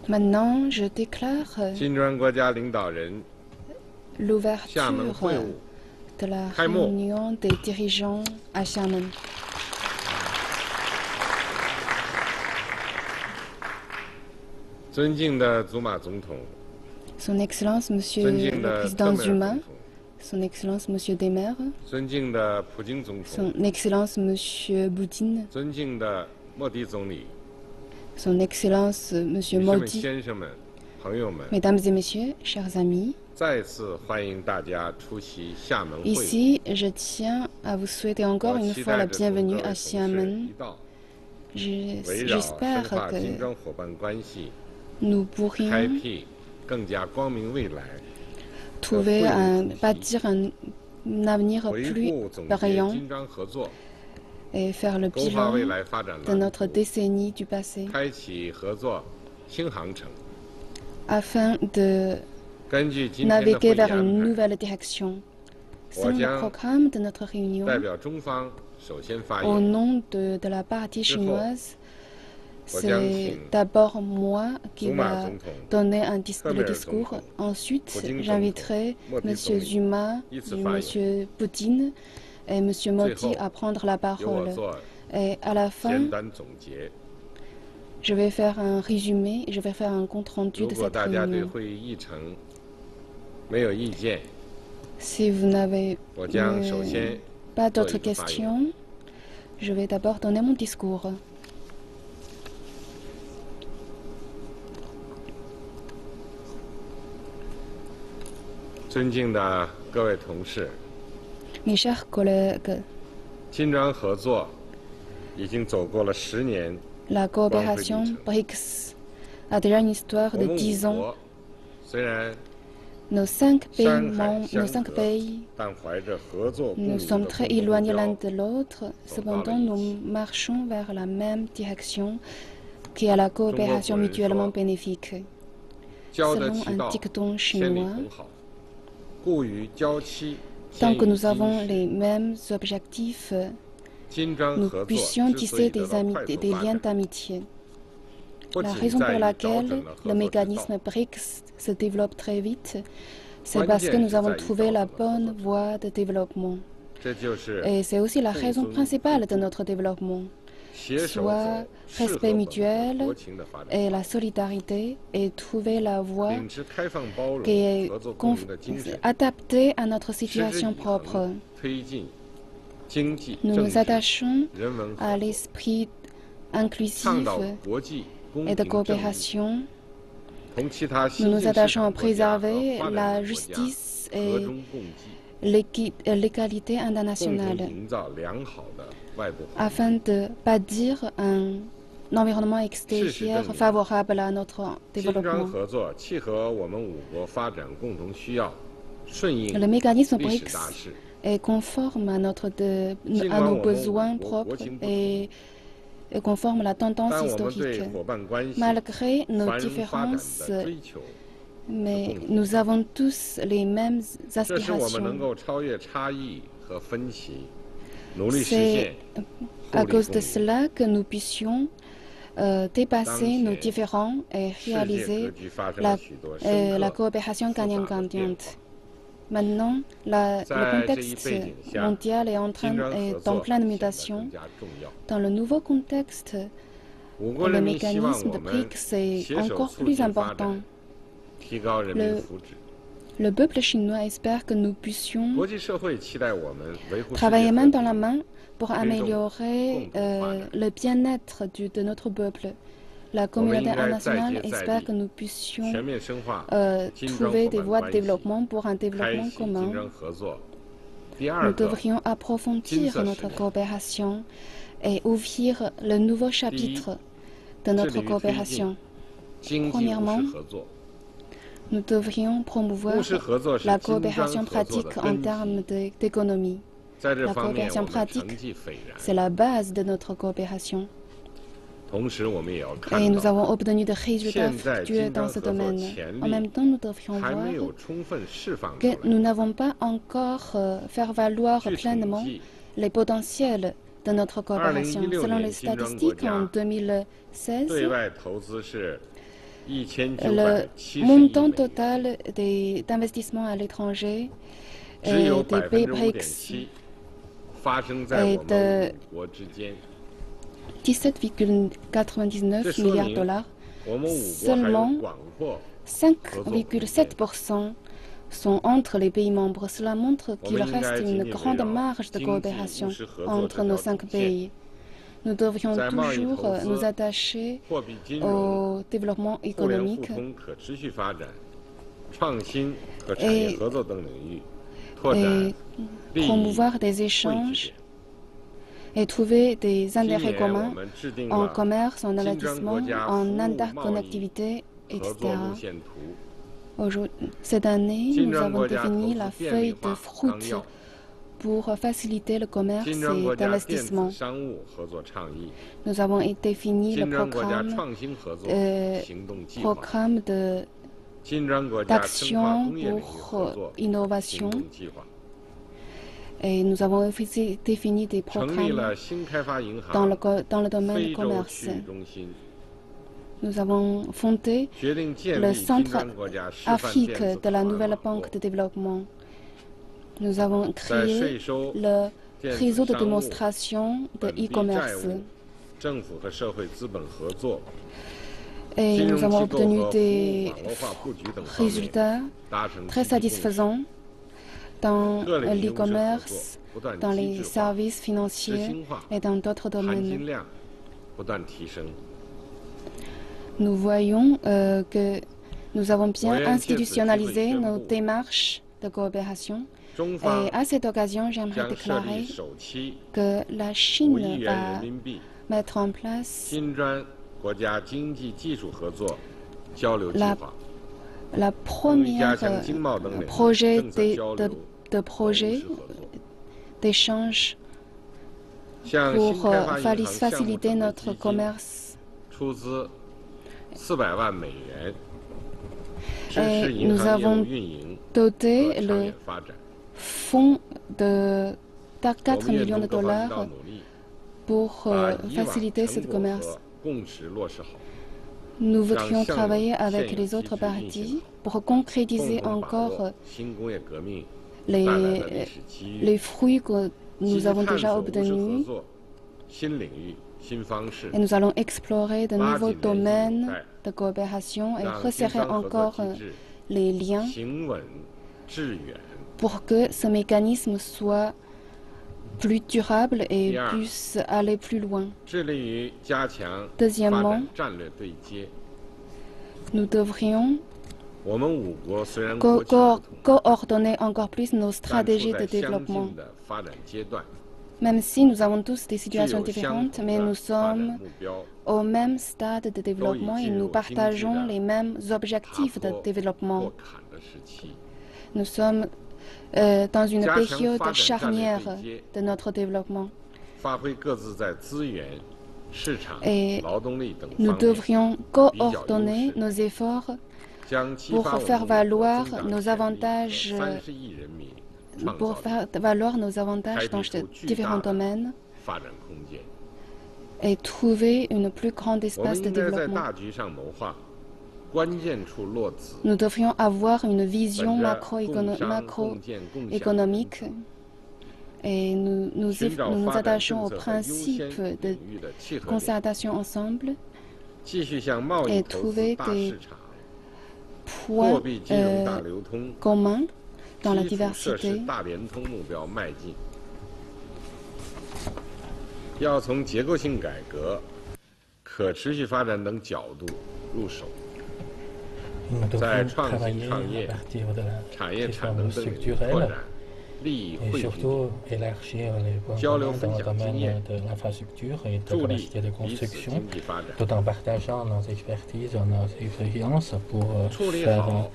Maintenant, je déclare l'ouverture de la réunion des dirigeants à Xiamen. Son Excellence, Monsieur le Président Zuma, Son Excellence, Monsieur Demer, Son Excellence, Monsieur Poutine, Son Excellence, Monsieur Modi, Mesdames et Messieurs, chers amis, ici, je tiens à vous souhaiter encore une fois la bienvenue à Xiamen. J'espère que nous pourrions bâtir un avenir plus brillant et faire le bilan de notre décennie du passé afin de naviguer vers une nouvelle direction. Selon le programme de notre réunion, au nom de la partie chinoise, c'est d'abord moi qui va donner le discours. Ensuite, j'inviterai M. Zuma, M. Poutine et M. Modi à prendre la parole. Et à la fin, je vais faire un résumé, je vais faire un compte-rendu de cette réunion. Si vous n'avez pas d'autres questions, je vais d'abord donner mon discours. Mes chers collègues, la coopération BRICS a déjà une histoire de 10 ans. Nos cinq pays, nous sommes très éloignés l'un de l'autre. Cependant, nous marchons vers la même direction qui est la coopération mutuellement bénéfique. Selon un dicton chinois, tant que nous avons les mêmes objectifs, nous puissions tisser des liens d'amitié. La raison pour laquelle le mécanisme BRICS se développe très vite, c'est parce que nous avons trouvé la bonne voie de développement. Et c'est aussi la raison principale de notre développement, soit respect mutuel et la solidarité, et trouver la voie qui est adaptée à notre situation propre. Nous nous attachons à l'esprit inclusif et de coopération. Nous nous attachons à préserver la justice et l'égalité internationale afin de bâtir un environnement extérieur favorable à notre développement. Le mécanisme BRICS est conforme à nos besoins propres et conforme à la tendance historique. Malgré nos différences, mais nous avons tous les mêmes aspirations. C'est à cause de cela que nous puissions dépasser nos différends et réaliser la coopération gagnant-gagnante. Maintenant, le contexte mondial est en pleine mutation. Dans le nouveau contexte, le mécanisme de BRICS est encore plus important. Le peuple chinois espère que nous puissions travailler main dans la main pour améliorer le bien-être de notre peuple. La communauté internationale espère que nous puissions trouver des voies de développement pour un développement commun. Nous devrions approfondir notre coopération et ouvrir le nouveau chapitre de notre coopération. Premièrement, nous devrions promouvoir la coopération pratique en termes d'économie. La coopération pratique, c'est la base de notre coopération. Et nous avons obtenu des résultats fructueux dans ce domaine. En même temps, nous devrions voir que nous n'avons pas encore fait valoir pleinement les potentiels de notre coopération. Selon les statistiques, en 2016, le montant total d'investissements à l'étranger des pays BRICS est de 17,99 milliards de dollars. Seulement 5,7% sont entre les pays membres. Cela montre qu'il reste une grande marge de coopération entre nos 5 pays. Nous devrions toujours nous attacher au développement économique et promouvoir des échanges et trouver des intérêts communs en commerce, en investissement, en interconnectivité, etc. Cette année, nous avons défini la feuille de route pour faciliter le commerce et l'investissement. Nous avons défini le programme d'action pour innovation et nous avons aussi défini des programmes dans le domaine du commerce. Nous avons fondé le Centre Afrique de la Nouvelle Banque de développement. Nous avons créé le réseau de démonstration de e-commerce. Et nous avons obtenu des résultats très satisfaisants dans l'e-commerce, dans les services financiers et dans d'autres domaines. Nous voyons que nous avons bien institutionnalisé nos démarches de coopération. Et à cette occasion, j'aimerais déclarer que la Chine va mettre en place la première projet d'échange pour faciliter notre commerce. Et nous avons doté le fonds de 4 millions de dollars pour faciliter ce commerce. Nous voudrions travailler avec les autres parties pour concrétiser encore les fruits que nous avons déjà obtenus. Et nous allons explorer de nouveaux domaines de coopération et resserrer encore les liens pour que ce mécanisme soit plus durable et puisse aller plus loin. Deuxièmement, nous devrions coordonner encore plus nos stratégies de développement. Même si nous avons tous des situations différentes, mais nous sommes au même stade de développement et nous partageons les mêmes objectifs de développement. Nous sommes dans une période charnière de notre développement. Et nous devrions coordonner nos efforts pour faire valoir nos avantages dans ces différents domaines et trouver une plus grande espace de développement. Nous devrions avoir une vision macroéconomique et nous nous attachons au principe de concertation ensemble et trouver des points communs dans la diversité. Nous devons travailler à partir de la réforme structurelle et surtout élargir les points communs dans le domaine de l'infrastructure et de la capacité de construction, tout en partageant nos expertises, nos expériences pour faire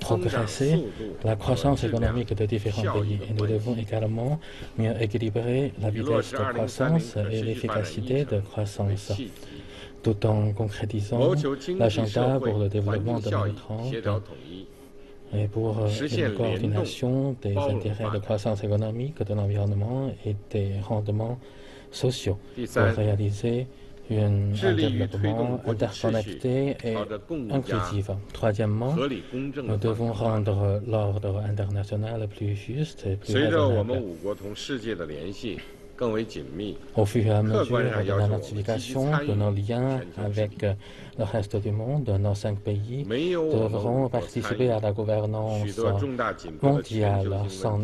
progresser la croissance économique de différents pays. Et nous devons également mieux équilibrer la vitesse de croissance et l'efficacité de croissance, tout en concrétisant l'agenda pour le développement de 2030 et pour une coordination des intérêts de croissance économique, de l'environnement et des rendements sociaux pour réaliser un développement interconnecté et inclusif. Troisièmement, nous devons rendre l'ordre international plus juste et plus raisonnable. Au fur et à mesure de la notification de nos liens avec le reste du monde, nos 5 pays devront participer à la gouvernance mondiale. Sans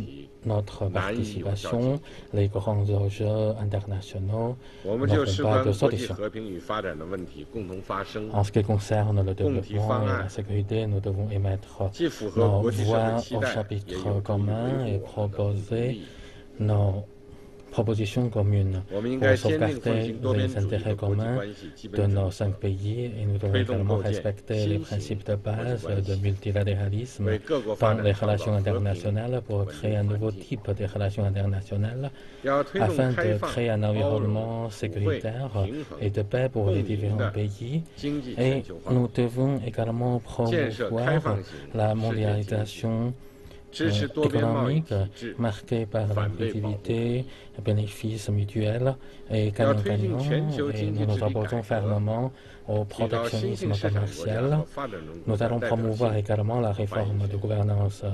notre participation, les grands enjeux internationaux n'auront pas de solution. En ce qui concerne le développement et la sécurité, nous devons émettre nos voix au chapitre commun et proposer nos propositions communes pour sauvegarder les intérêts communs de nos 5 pays et nous devons également respecter les principes de base de multilatéralisme dans les relations internationales pour créer un nouveau type de relations internationales afin de créer un environnement sécuritaire et de paix pour les différents pays. Et nous devons également promouvoir la mondialisation économique marquée par l'inclusivité, bénéfices mutuels et gagnant-gagnant, et nous nous opposons fermement au protectionnisme commercial. Nous allons promouvoir également la réforme de gouvernance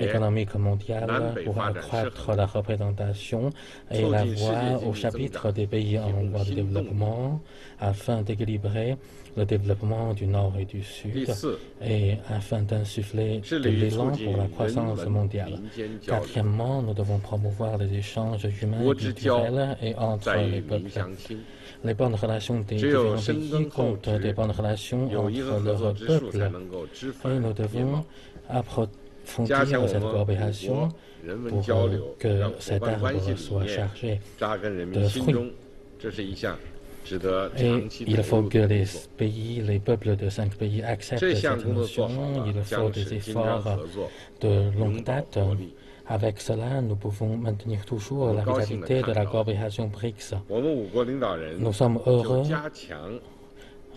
économique mondiale pour accroître la représentation et la voix au chapitre des pays en voie de développement afin d'équilibrer le développement du Nord et du Sud et afin d'insuffler de l'élan pour la croissance mondiale. Quatrièmement, nous devons promouvoir les échanges humains, culturels et entre les peuples. Les bonnes relations des différents pays comptent des bonnes relations entre leurs peuples et nous devons approfondir cette coopération pour que cet arbre soit chargé de fruits. Et il faut que les pays, les peuples de 5 pays acceptent cette notion. Il faut des efforts de longue date. Avec cela, nous pouvons maintenir toujours la vitalité de la coopération BRICS. Nous sommes heureux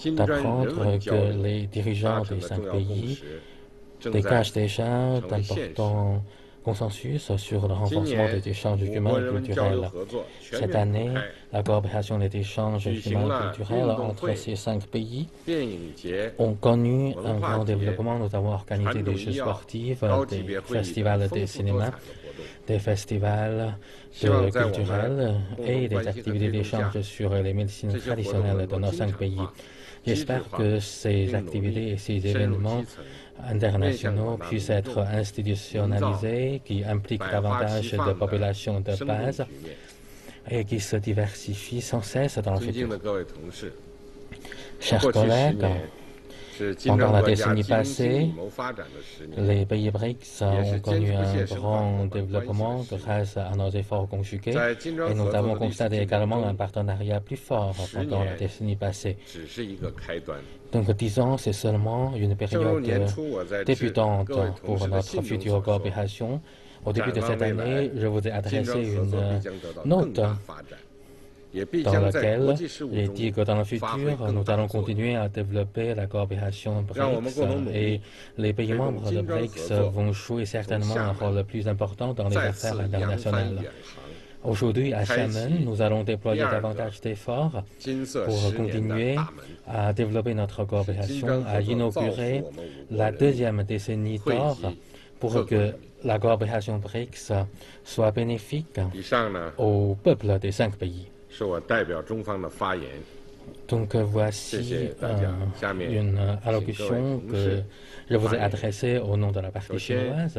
d'apprendre que les dirigeants des 5 pays dégagent déjà d'importants consensus sur le renforcement des échanges humains et culturels. Cette année, la coopération des échanges humains et culturels entre ces 5 pays ont connu un grand développement. Nous avons organisé des jeux sportifs, des festivals de cinéma, des festivals culturels et des activités d'échange sur les médecines traditionnelles de nos 5 pays. J'espère que ces activités et ces événements internationaux puissent être institutionnalisés, qui impliquent davantage de populations de base et qui se diversifient sans cesse dans le futur. Chers collègues, pendant la décennie passée, les pays BRICS ont connu un grand développement grâce à nos efforts conjugués et nous avons constaté également un partenariat plus fort pendant la décennie passée. Donc 10 ans, c'est seulement une période débutante pour notre future coopération. Au début de cette année, je vous ai adressé une note dans laquelle j'ai dit que dans le futur, nous allons continuer à développer la coopération BRICS et les pays membres de BRICS vont jouer certainement un rôle plus important dans les affaires internationales. Aujourd'hui, à Xiamen, nous allons déployer davantage d'efforts pour continuer à développer notre coopération, à inaugurer la 2e décennie d'or pour que la coopération BRICS soit bénéfique au peuple des 5 pays. Donc voici une allocution que je vous ai adressée au nom de la partie chinoise.